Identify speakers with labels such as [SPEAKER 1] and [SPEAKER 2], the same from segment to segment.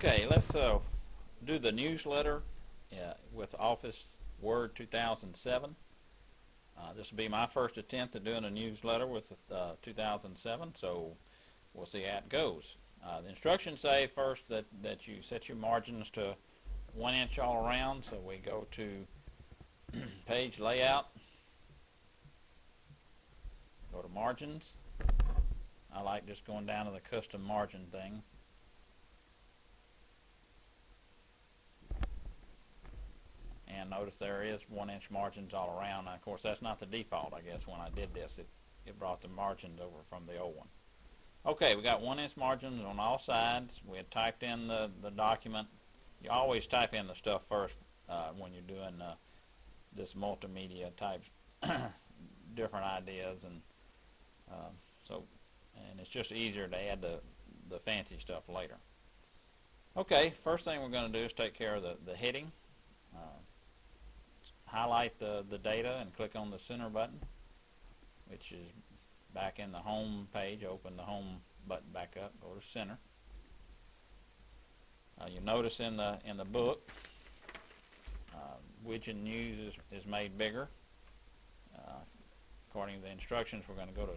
[SPEAKER 1] Okay, let's do the newsletter with Office Word 2007. This will be my first attempt at doing a newsletter with 2007, so we'll see how it goes. The instructions say first that you set your margins to 1 inch all around, so we go to page layout, go to margins. I like just going down to the custom margin thing. And notice there is 1 inch margins all around. Now, of course, that's not the default. I guess when I did this, it brought the margins over from the old one. Okay, we got 1 inch margins on all sides. We had typed in the document. You always type in the stuff first when you're doing this multimedia type different ideas, and and it's just easier to add the fancy stuff later. Okay, first thing we're going to do is take care of the heading. Highlight the data and click on the center button, which is back in the home page. Open the home button back up, go to center. You notice in the book, widget news is made bigger. According to the instructions, we're going to go to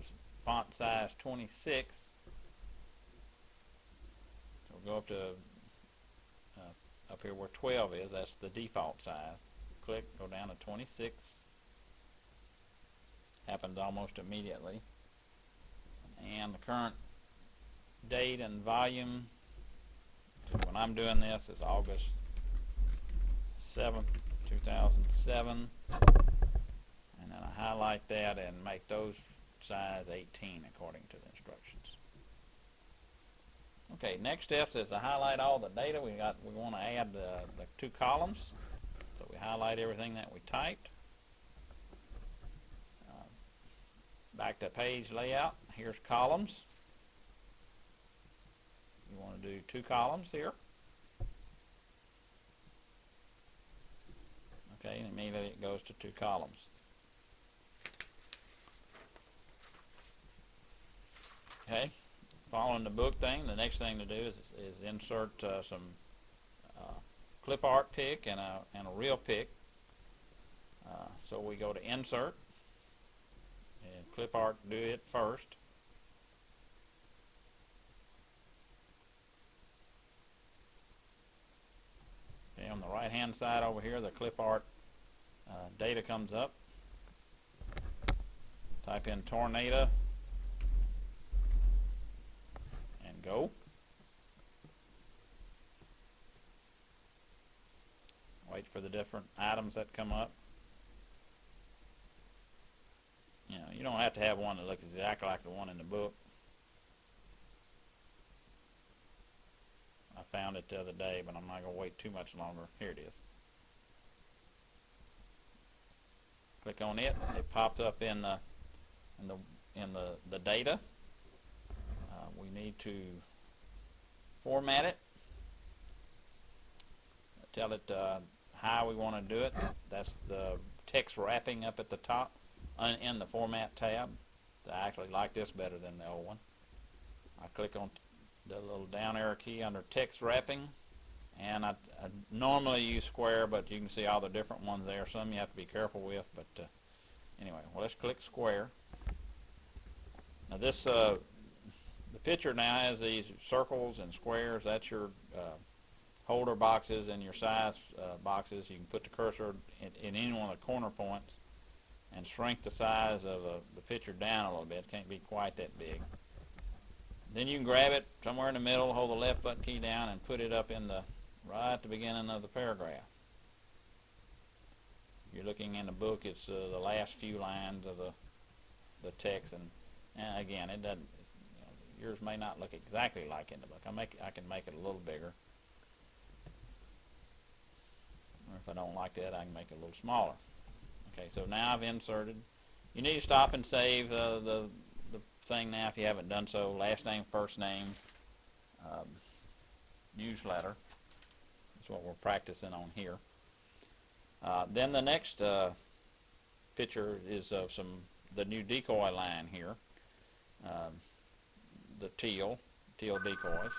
[SPEAKER 1] font size 26. So we'll go up to up here where 12 is. That's the default size. Click, go down to 26. Happens almost immediately. And the current date and volume, when I'm doing this, is August 7th, 2007. And then I highlight that and make those size 18 according to the instructions. Okay, next step is to highlight all the data. We want to add the 2 columns. So we highlight everything that we typed. Back to page layout. Here's columns. You want to do 2 columns here. Okay, and immediately it goes to 2 columns. Okay, following the book thing, the next thing to do is insert some clip art pick and a real pick. So we go to insert and clip art, do it first. Okay, on the right hand side over here, the clip art data comes up. Type in tornado and go. Wait for the different items that come up. You know, you don't have to have one that looks exactly like the one in the book. I found it the other day, but I'm not going to wait too much longer. Here it is. Click on it. It pops up in the data. We need to format it. Tell it how we want to do it. That's the text wrapping up at the top in the format tab. I actually like this better than the old one. I click on the little down arrow key under text wrapping, and I normally use square, but you can see all the different ones there. Some you have to be careful with, but anyway, well, let's click square. Now this the picture now has these circles and squares. That's your holder boxes and your size boxes. You can put the cursor in any one of the corner points and shrink the size of the picture down a little bit. It can't be quite that big. Then you can grab it somewhere in the middle, hold the left button key down, and put it up in right at the beginning of the paragraph. You're looking in the book, it's the last few lines of the text, and again, it doesn't. Yours may not look exactly like in the book. I can make it a little bigger. Or if I don't like that, I can make it a little smaller. Okay, so now I've inserted. You need to stop and save the thing now if you haven't done so. Last name, first name, newsletter. That's what we're practicing on here. Then the next picture is of the new decoy line here. The teal decoys.